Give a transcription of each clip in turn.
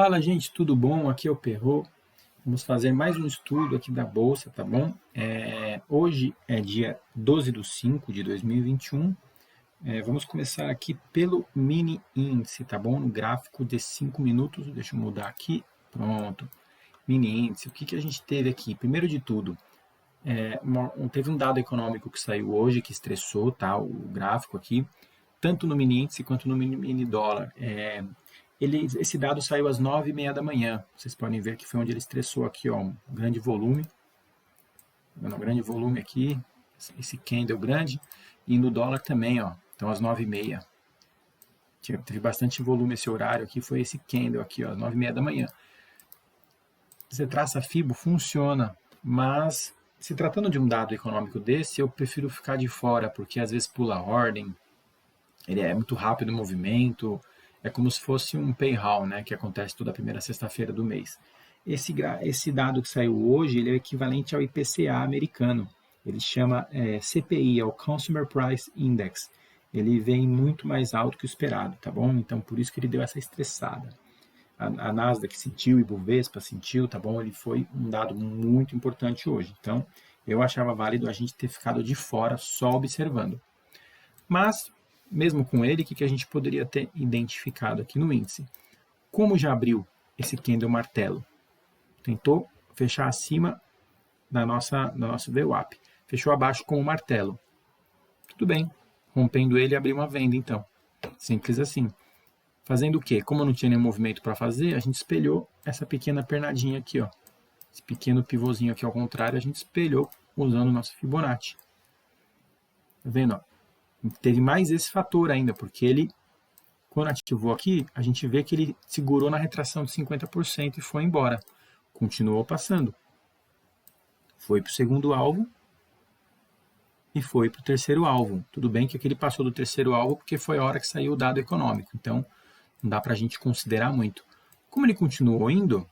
Fala, gente, tudo bom? Aqui é o Perro. Vamos fazer mais um estudo aqui da Bolsa, tá bom? Hoje é dia 12 de 5 de 2021. Vamos começar aqui pelo mini índice, tá bom? No gráfico de 5 minutos. Deixa eu mudar aqui. Pronto. Mini índice. O que a gente teve aqui? Primeiro de tudo, teve um dado econômico que saiu hoje que estressou, tá? O gráfico aqui, tanto no mini índice quanto no mini dólar. Esse dado saiu às 9h30 da manhã. Vocês podem ver que foi onde ele estressou aqui, ó, um grande volume. Um grande volume aqui, esse candle grande. E no dólar também, ó. Então, às 9h30. Teve bastante volume esse horário aqui, foi esse candle aqui, ó, às 9h30 da manhã. Você traça FIBO, funciona, mas se tratando de um dado econômico desse, eu prefiro ficar de fora, porque às vezes pula a ordem, ele é muito rápido o movimento, é como se fosse um payroll, né, que acontece toda primeira sexta-feira do mês. Esse dado que saiu hoje, ele é equivalente ao IPCA americano. Ele chama CPI, é o Consumer Price Index. Ele vem muito mais alto que o esperado, tá bom? Então, por isso que ele deu essa estressada. A Nasdaq sentiu, o Ibovespa sentiu, tá bom? Ele foi um dado muito importante hoje. Então, eu achava válido a gente ter ficado de fora só observando. Mas, mesmo com ele, o que a gente poderia ter identificado aqui no índice? Como já abriu esse candle martelo? Tentou fechar acima do nosso VWAP. Fechou abaixo com o martelo. Tudo bem. Rompendo ele, abriu uma venda, então. Simples assim. Fazendo o quê? Como não tinha nenhum movimento para fazer, a gente espelhou essa pequena pernadinha aqui, ó. Esse pequeno pivôzinho aqui ao contrário, a gente espelhou usando o nosso Fibonacci. Tá vendo, ó? Teve mais esse fator ainda, porque ele, quando ativou aqui, a gente vê que ele segurou na retração de 50% e foi embora. Continuou passando. Foi para o segundo alvo e foi para o terceiro alvo. Tudo bem que aqui ele passou do terceiro alvo porque foi a hora que saiu o dado econômico. Então, não dá para a gente considerar muito. Como ele continuou indo,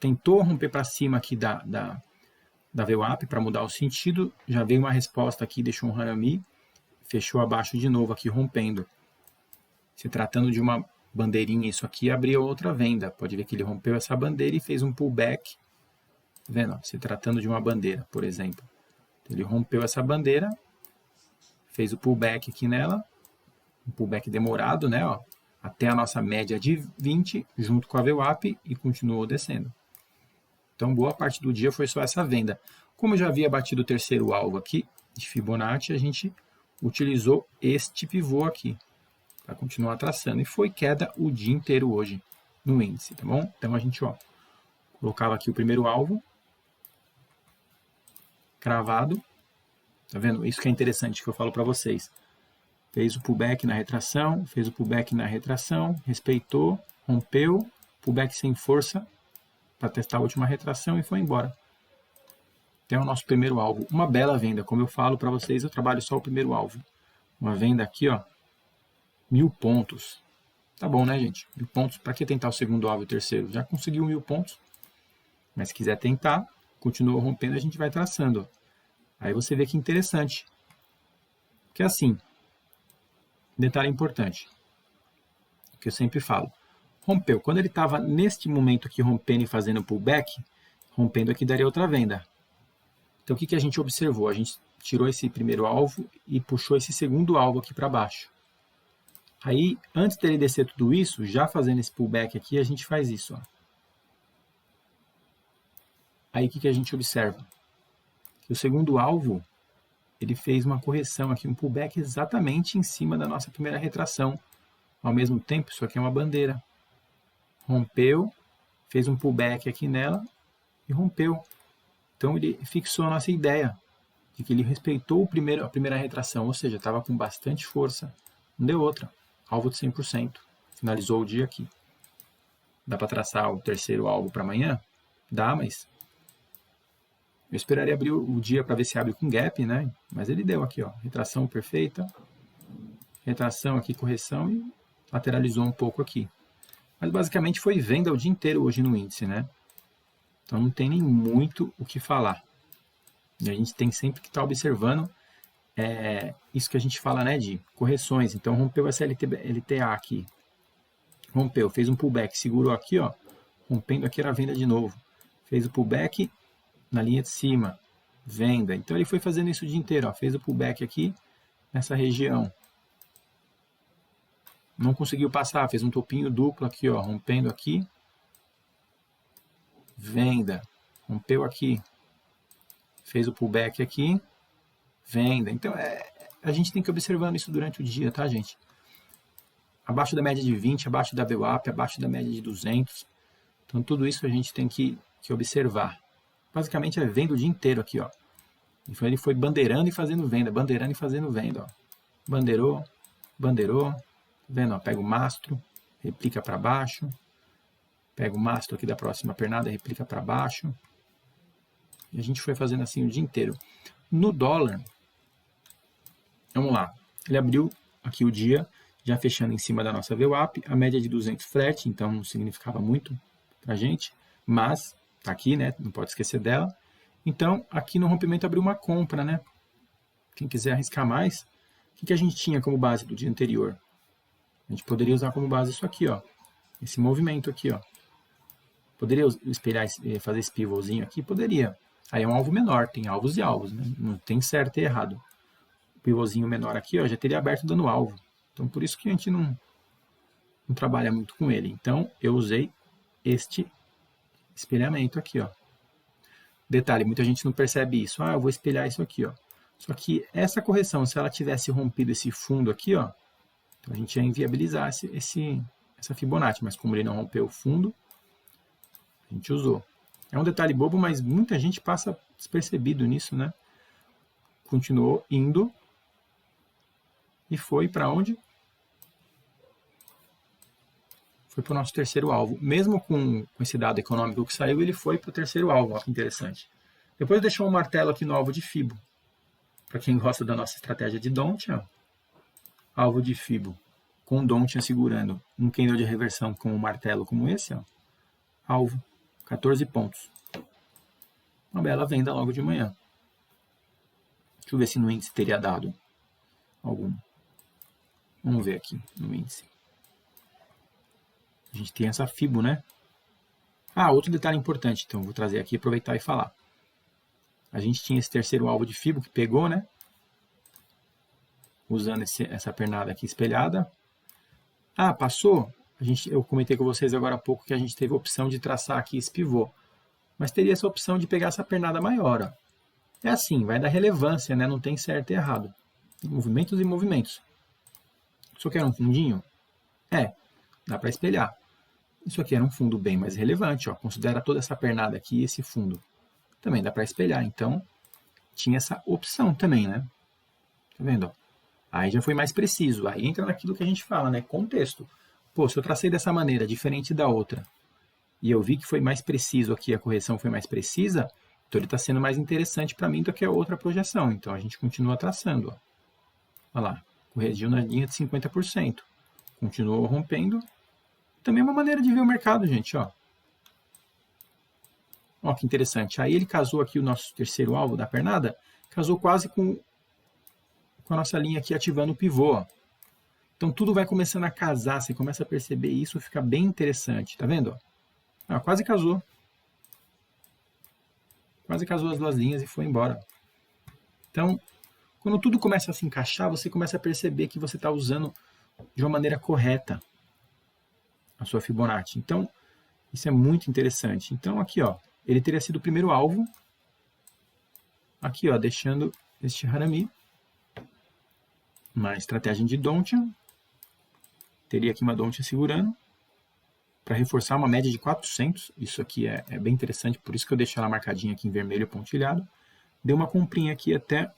tentou romper para cima aqui da VWAP para mudar o sentido, já veio uma resposta aqui, deixou um Hanami, fechou abaixo de novo aqui, rompendo. Se tratando de uma bandeirinha, isso aqui abriu outra venda. Pode ver que ele rompeu essa bandeira e fez um pullback. Tá vendo? Se tratando de uma bandeira, por exemplo. Ele rompeu essa bandeira, fez o pullback aqui nela, um pullback demorado, né? Ó, até a nossa média de 20, junto com a VWAP, e continuou descendo. Então, boa parte do dia foi só essa venda. Como eu já havia batido o terceiro alvo aqui, de Fibonacci, a gente utilizou este pivô aqui, para continuar traçando. E foi queda o dia inteiro hoje no índice, tá bom? Então, a gente, ó, colocava aqui o primeiro alvo, cravado, tá vendo? Isso que é interessante que eu falo para vocês. Fez o pullback na retração, fez o pullback na retração, respeitou, rompeu, pullback sem força, para testar a última retração e foi embora. Então, é o nosso primeiro alvo. Uma bela venda, como eu falo para vocês, eu trabalho só o primeiro alvo. Uma venda aqui, ó, 1.000 pontos. Tá bom, né, gente? 1.000 pontos. Para que tentar o segundo alvo e o terceiro? Já conseguiu 1.000 pontos. Mas se quiser tentar, continua rompendo, a gente vai traçando. Aí você vê que interessante. Que é assim, detalhe importante, que eu sempre falo. Rompeu. Quando ele estava neste momento aqui rompendo e fazendo pullback, rompendo aqui daria outra venda. Então o que a gente observou? A gente tirou esse primeiro alvo e puxou esse segundo alvo aqui para baixo. Aí, antes dele descer tudo isso, já fazendo esse pullback aqui, a gente faz isso, ó. Aí o que a gente observa? Que o segundo alvo, ele fez uma correção aqui, um pullback exatamente em cima da nossa primeira retração. Ao mesmo tempo, isso aqui é uma bandeira. Rompeu, fez um pullback aqui nela e rompeu. Então ele fixou a nossa ideia de que ele respeitou a primeira retração, ou seja, estava com bastante força. Não deu outra. Alvo de 100%. Finalizou o dia aqui. Dá para traçar o terceiro alvo para amanhã? Dá, mas eu esperaria abrir o dia para ver se abre com gap, né? Mas ele deu aqui, ó, retração perfeita, retração aqui, correção e lateralizou um pouco aqui. Mas basicamente foi venda o dia inteiro hoje no índice, né? Então não tem nem muito o que falar. E a gente tem sempre que estar observando isso que a gente fala, né, de correções. Então rompeu essa LTA aqui. rompeu, fez um pullback, segurou aqui, ó, rompendo aqui era venda de novo. Fez o pullback na linha de cima, venda. Então ele foi fazendo isso o dia inteiro, ó, fez o pullback aqui nessa região. Não conseguiu passar, fez um topinho duplo aqui, ó, rompendo aqui. Venda, rompeu aqui. Fez o pullback aqui, venda. Então a gente tem que ir observando isso durante o dia, tá, gente? Abaixo da média de 20, abaixo da VWAP, abaixo da média de 200. Então, tudo isso a gente tem que observar. Basicamente, é venda o dia inteiro aqui, ó. Então, ele foi bandeirando e fazendo venda, bandeirando e fazendo venda, ó. Bandeirou, bandeirou. Tá vendo, ó? Pega o mastro, replica para baixo. Pega o mastro aqui da próxima pernada, replica para baixo. E a gente foi fazendo assim o dia inteiro. No dólar, vamos lá. Ele abriu aqui o dia, já fechando em cima da nossa VWAP, a média de 200 flat, então não significava muito para a gente, mas tá aqui, né? Não pode esquecer dela. Então, aqui no rompimento abriu uma compra, né? Quem quiser arriscar mais, o que a gente tinha como base do dia anterior? A gente poderia usar como base isso aqui, ó. Esse movimento aqui, ó. Poderia espelhar, fazer esse pivôzinho aqui? Poderia. Aí é um alvo menor, tem alvos e alvos, né? Não tem certo e errado. O pivôzinho menor aqui, ó, já teria aberto dando alvo. Então, por isso que a gente não trabalha muito com ele. Então, eu usei este espelhamento aqui, ó. Detalhe, muita gente não percebe isso. Ah, eu vou espelhar isso aqui, ó. Só que essa correção, se ela tivesse rompido esse fundo aqui, ó, então a gente ia inviabilizar essa Fibonacci. Mas como ele não rompeu o fundo, a gente usou. É um detalhe bobo, mas muita gente passa despercebido nisso, né? Continuou indo e foi para onde? Foi para o nosso terceiro alvo. Mesmo com esse dado econômico que saiu, ele foi para o terceiro alvo. Olha que interessante. Depois deixou um martelo aqui no alvo de Fibo. Para quem gosta da nossa estratégia de Donchian, alvo de Fibo com Donchian segurando um candle de reversão com um martelo como esse, ó, alvo, 14 pontos. Uma bela venda logo de manhã. Deixa eu ver se no índice teria dado algum. Vamos ver aqui no índice. A gente tem essa Fibo, né? Ah, outro detalhe importante, então, vou trazer aqui, aproveitar e falar. A gente tinha esse terceiro alvo de Fibo que pegou, né? Usando essa pernada aqui espelhada. Ah, passou? Eu comentei com vocês agora há pouco que a gente teve a opção de traçar aqui esse pivô. Mas teria essa opção de pegar essa pernada maior, ó. É assim, vai dar relevância, né? Não tem certo e errado. Tem movimentos e movimentos. Isso aqui era um fundinho? É, dá para espelhar. Isso aqui era um fundo bem mais relevante, ó. Considera toda essa pernada aqui e esse fundo. Também dá para espelhar. Então, tinha essa opção também, né? Tá vendo? Ó? Aí já foi mais preciso. Aí entra naquilo que a gente fala, né? Contexto. Pô, se eu tracei dessa maneira, diferente da outra, e eu vi que foi mais preciso aqui, a correção foi mais precisa, então ele está sendo mais interessante para mim do que a outra projeção. Então a gente continua traçando. Ó. Olha lá, corrigiu na linha de 50%. Continuou rompendo. Também é uma maneira de ver o mercado, gente, ó. Ó que interessante. Aí ele casou aqui o nosso terceiro alvo da pernada, casou quase com a nossa linha aqui ativando o pivô. Ó. Então tudo vai começando a casar, você começa a perceber isso, fica bem interessante, tá vendo? Ó, quase casou. Quase casou as duas linhas e foi embora. Então, quando tudo começa a se encaixar, você começa a perceber que você está usando de uma maneira correta a sua Fibonacci. Então, isso é muito interessante. Então, aqui, ó, ele teria sido o primeiro alvo. Aqui, ó, deixando este Harami. Uma estratégia de Donchian. Teria aqui uma Donchian segurando. Para reforçar uma média de 400. Isso aqui é bem interessante, por isso que eu deixo ela marcadinha aqui em vermelho pontilhado. Deu uma comprinha aqui até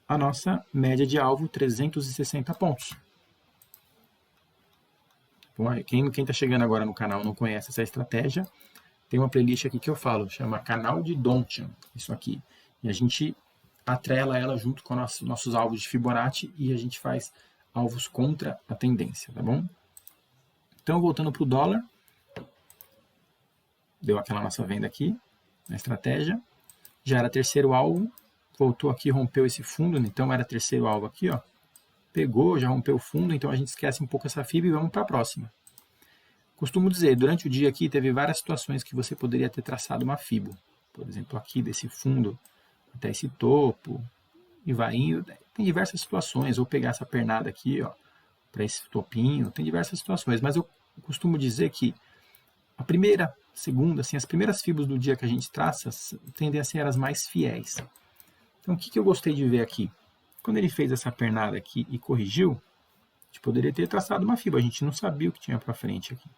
a nossa média de alvo, 360 pontos. Bom, quem está chegando agora no canal não conhece essa estratégia, tem uma playlist aqui que eu falo, chama Canal de Donchian, isso aqui. E a gente atrela ela junto com nossos alvos de Fibonacci e a gente faz alvos contra a tendência, tá bom? Então, voltando para o dólar, deu aquela nossa venda aqui, na estratégia, já era terceiro alvo, voltou aqui, rompeu esse fundo, então era terceiro alvo aqui, ó. Pegou, já rompeu o fundo, então a gente esquece um pouco essa FIB e vamos para a próxima. Costumo dizer, durante o dia aqui teve várias situações que você poderia ter traçado uma fibo. Por exemplo, aqui desse fundo até esse topo, e vai indo. Tem diversas situações, ou pegar essa pernada aqui, ó, para esse topinho, tem diversas situações, mas eu costumo dizer que a primeira, segunda, assim, as primeiras fibras do dia que a gente traça tendem a ser as mais fiéis. Então, o que eu gostei de ver aqui? Quando ele fez essa pernada aqui e corrigiu, a gente poderia ter traçado uma fibra, a gente não sabia o que tinha para frente aqui.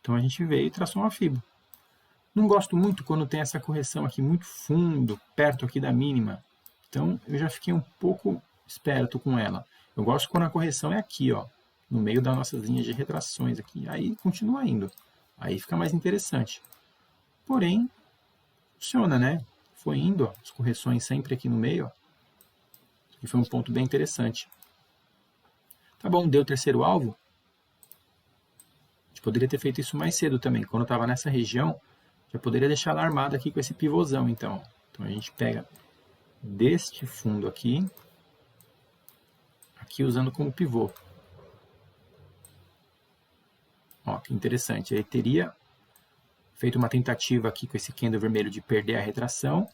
Então, a gente veio e traçou uma fibra. Não gosto muito quando tem essa correção aqui muito fundo, perto aqui da mínima. Então, eu já fiquei um pouco esperto com ela. Eu gosto quando a correção é aqui, ó, no meio das nossas linhas de retrações aqui. Aí continua indo. Aí fica mais interessante. Porém, funciona, né? Foi indo, ó, as correções sempre aqui no meio, ó. E foi um ponto bem interessante. Tá bom, deu o terceiro alvo. A gente poderia ter feito isso mais cedo também. Quando eu estava nessa região, já poderia deixar ela armada aqui com esse pivôzão, então. Então a gente pega deste fundo aqui usando como pivô. Ó, que interessante. Ele teria feito uma tentativa aqui com esse candle vermelho de perder a retração.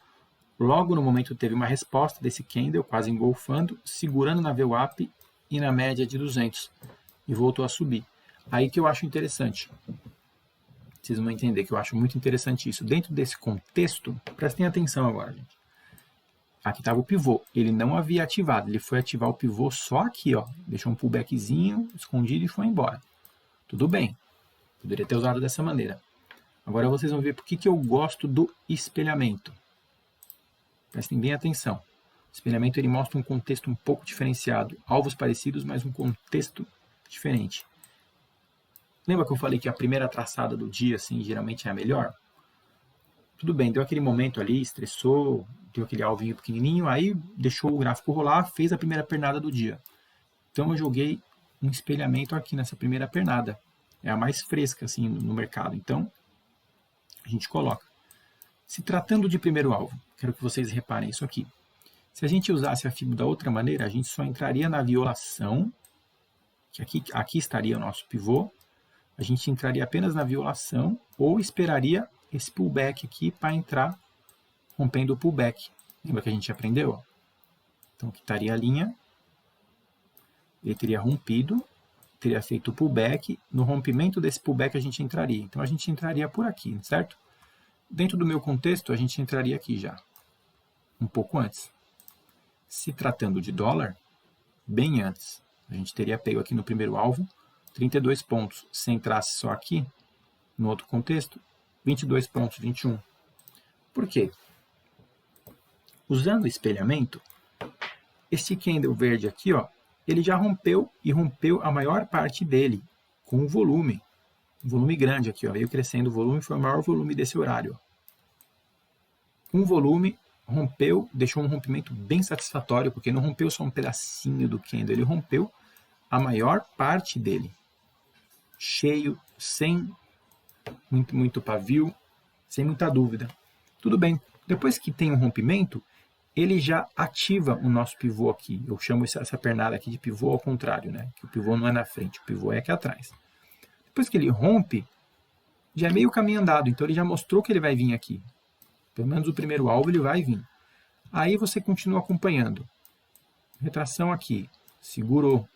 Logo no momento teve uma resposta desse candle, quase engolfando, segurando na VWAP e na média de 200. E voltou a subir. Aí que eu acho interessante. Vocês vão entender que eu acho muito interessante isso. Dentro desse contexto, prestem atenção agora, gente. Aqui estava o pivô, ele não havia ativado, ele foi ativar o pivô só aqui, ó. Deixou um pullbackzinho escondido e foi embora. Tudo bem, poderia ter usado dessa maneira. Agora vocês vão ver por que eu gosto do espelhamento. Prestem bem atenção. O espelhamento ele mostra um contexto um pouco diferenciado, alvos parecidos, mas um contexto diferente. Lembra que eu falei que a primeira traçada do dia, assim, geralmente é a melhor? Tudo bem, deu aquele momento ali, estressou, deu aquele alvinho pequenininho, aí deixou o gráfico rolar, fez a primeira pernada do dia. Então eu joguei um espelhamento aqui nessa primeira pernada. É a mais fresca, assim, no mercado. Então, a gente coloca. Se tratando de primeiro alvo, quero que vocês reparem isso aqui. Se a gente usasse a fibra da outra maneira, a gente só entraria na violação, que aqui estaria o nosso pivô, a gente entraria apenas na violação ou esperaria esse pullback aqui para entrar rompendo o pullback. Lembra que a gente aprendeu? Então aqui estaria a linha, ele teria rompido, teria feito o pullback, no rompimento desse pullback a gente entraria. Então a gente entraria por aqui, certo? Dentro do meu contexto a gente entraria aqui já, um pouco antes. Se tratando de dólar, bem antes. A gente teria pego aqui no primeiro alvo 32 pontos. Se entrasse só aqui, no outro contexto, 22 pontos, 21. Por quê? Usando o espelhamento, esse candle verde aqui, ó, ele já rompeu e rompeu a maior parte dele com um volume grande aqui, ó, veio crescendo o volume, foi o maior volume desse horário. Um volume rompeu, deixou um rompimento bem satisfatório, porque não rompeu só um pedacinho do candle, ele rompeu a maior parte dele. Cheio, sem muito pavio, sem muita dúvida. Tudo bem, depois que tem um rompimento, ele já ativa o nosso pivô aqui. Eu chamo essa pernada aqui de pivô ao contrário, né? Que o pivô não é na frente, o pivô é aqui atrás. Depois que ele rompe, já é meio caminho andado, então ele já mostrou que ele vai vir aqui. Pelo menos o primeiro alvo ele vai vir. Aí você continua acompanhando. Retração aqui, segurou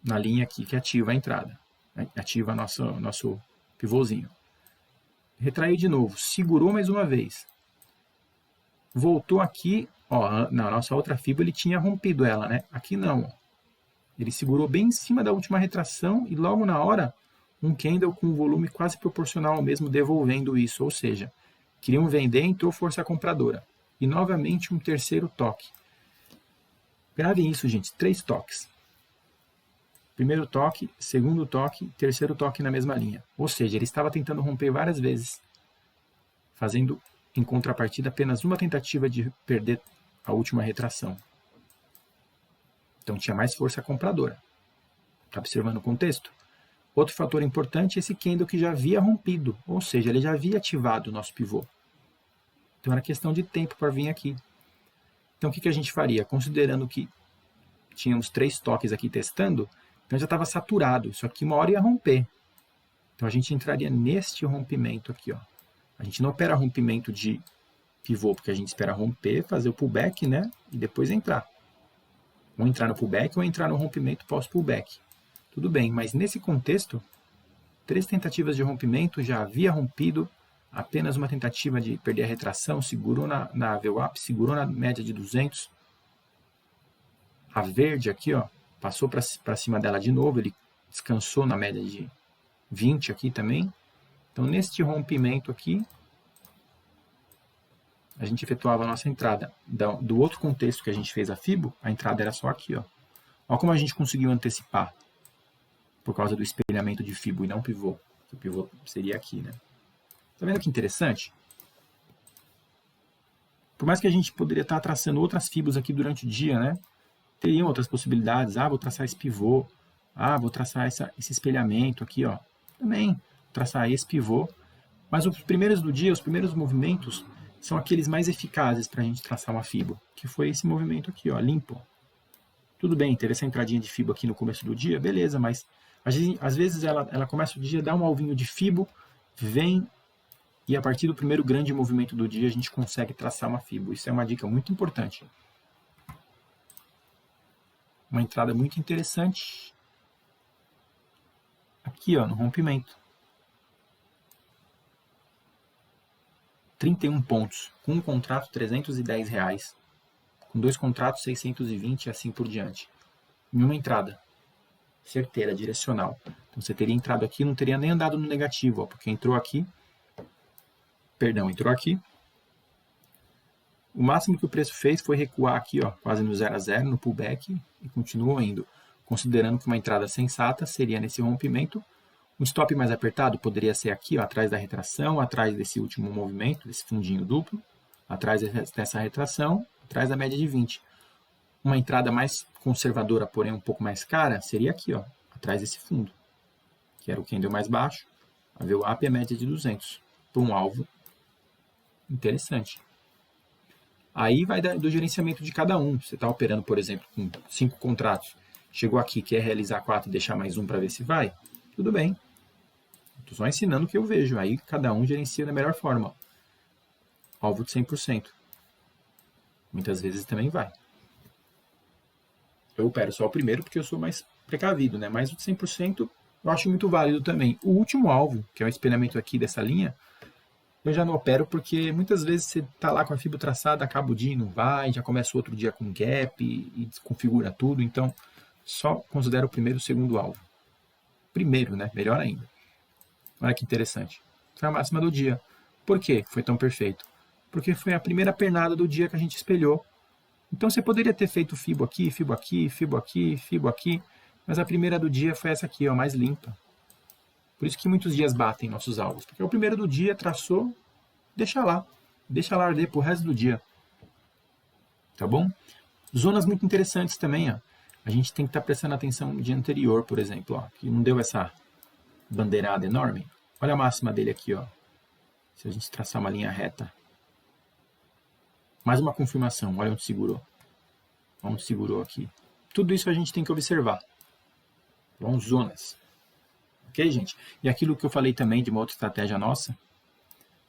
na linha aqui que ativa a entrada. Ativa nosso pivôzinho. Retraiu de novo, segurou mais uma vez. Voltou aqui, ó, na nossa outra fibra ele tinha rompido ela, né? Aqui não, ó. Ele segurou bem em cima da última retração e logo na hora, um candle com um volume quase proporcional ao mesmo devolvendo isso, ou seja, queriam vender, entrou força compradora. E novamente um terceiro toque. Gravem isso, gente, 3 toques. Primeiro toque, segundo toque, terceiro toque na mesma linha. Ou seja, ele estava tentando romper várias vezes, fazendo em contrapartida apenas uma tentativa de perder a última retração. Então tinha mais força compradora. Está observando o contexto? Outro fator importante é esse candle que já havia rompido, ou seja, ele já havia ativado o nosso pivô. Então era questão de tempo para vir aqui. Então o que a gente faria? Considerando que tínhamos 3 toques aqui testando, então já estava saturado. Isso aqui uma hora ia romper. Então a gente entraria neste rompimento aqui, ó. A gente não opera rompimento de pivô, porque a gente espera romper, fazer o pullback, né? E depois entrar. Ou entrar no pullback ou entrar no rompimento pós-pullback. Tudo bem, mas nesse contexto, 3 tentativas de rompimento, já havia rompido, apenas uma tentativa de perder a retração, segurou na VWAP, segurou na média de 200. A verde aqui, ó, passou para cima dela de novo, ele descansou na média de 20 aqui também. Então, neste rompimento aqui, a gente efetuava a nossa entrada. Do outro contexto que a gente fez a FIBO, a entrada era só aqui, ó. Olha como a gente conseguiu antecipar, por causa do espelhamento de FIBO e não pivô. O pivô seria aqui, né? Tá vendo que interessante? Por mais que a gente poderia estar traçando outras FIBOs aqui durante o dia, né? Teriam outras possibilidades. Ah, vou traçar esse pivô. Ah, vou traçar esse espelhamento aqui, ó. Também traçar esse pivô. Mas os primeiros do dia, os primeiros movimentos, são aqueles mais eficazes para a gente traçar uma FIBO, que foi esse movimento aqui, ó, limpo. Tudo bem, teve essa entradinha de FIBO aqui no começo do dia, beleza, mas às vezes ela começa o dia, dá um alvinho de FIBO, vem, e a partir do primeiro grande movimento do dia a gente consegue traçar uma FIBO. Isso é uma dica muito importante. Uma entrada muito interessante. Aqui, ó, no rompimento. 31 pontos, com um contrato R$310, com 2 contratos 620 e assim por diante. Em uma entrada, certeira, direcional. Então você teria entrado aqui, não teria nem andado no negativo, ó, porque entrou aqui, o máximo que o preço fez foi recuar aqui, ó, quase no 0 a 0, no pullback, e continuou indo. Considerando que uma entrada sensata seria nesse rompimento. Um stop mais apertado poderia ser aqui, ó, atrás da retração, atrás desse último movimento, desse fundinho duplo, atrás dessa retração, atrás da média de 20. Uma entrada mais conservadora, porém um pouco mais cara, seria aqui, ó, atrás desse fundo, que era o candle mais baixo, a VWAP é a média de 200, para um alvo interessante. Aí vai do gerenciamento de cada um. Você está operando, por exemplo, com 5 contratos, chegou aqui, quer realizar 4 e deixar mais um para ver se vai, tudo bem. Estou só ensinando o que eu vejo. Aí cada um gerencia da melhor forma. Alvo de 100%. Muitas vezes também vai. Eu opero só o primeiro porque eu sou mais precavido, né? Mas o de 100% eu acho muito válido também. O último alvo, que é o espelhamento aqui dessa linha, eu já não opero porque muitas vezes você está lá com a FIBO traçada, acaba o dia e não vai, já começa o outro dia com gap e desconfigura tudo. Então, só considero o primeiro e o segundo alvo. Primeiro, né? Melhor ainda. Olha que interessante. Foi a máxima do dia. Por que foi tão perfeito? Porque foi a primeira pernada do dia que a gente espelhou. Então você poderia ter feito FIBO aqui, FIBO aqui, FIBO aqui, FIBO aqui, mas a primeira do dia foi essa aqui, ó, mais limpa. Por isso que muitos dias batem nossos alvos. Porque o primeiro do dia traçou, deixa lá arder pro resto do dia. Tá bom? Zonas muito interessantes também, ó. A gente tem que estar prestando atenção no dia anterior, por exemplo, ó, que não deu essa bandeirada enorme. Olha a máxima dele aqui, ó. Se a gente traçar uma linha reta. Mais uma confirmação, olha onde segurou. Onde segurou aqui. Tudo isso a gente tem que observar. Bom, zonas. Ok, gente? E aquilo que eu falei também de uma outra estratégia nossa,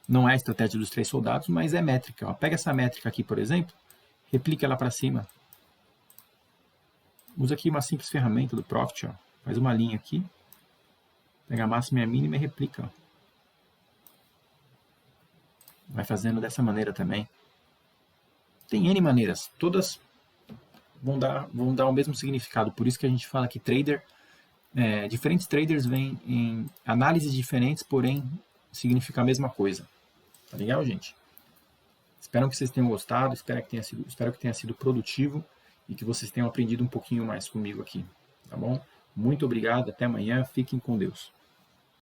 não é a estratégia dos 3 soldados, mas é métrica. Ó. Pega essa métrica aqui, por exemplo, replica ela para cima. Usa aqui uma simples ferramenta do Profit, ó. Faz uma linha aqui. Pega a máxima e a mínima e replica. Ó. Vai fazendo dessa maneira também. Tem N maneiras. Todas vão dar o mesmo significado. Por isso que a gente fala que diferentes traders vêm em análises diferentes, porém significa a mesma coisa. Tá legal, gente? Espero que vocês tenham gostado. Espero que tenha sido produtivo e que vocês tenham aprendido um pouquinho mais comigo aqui. Tá bom? Muito obrigado. Até amanhã. Fiquem com Deus.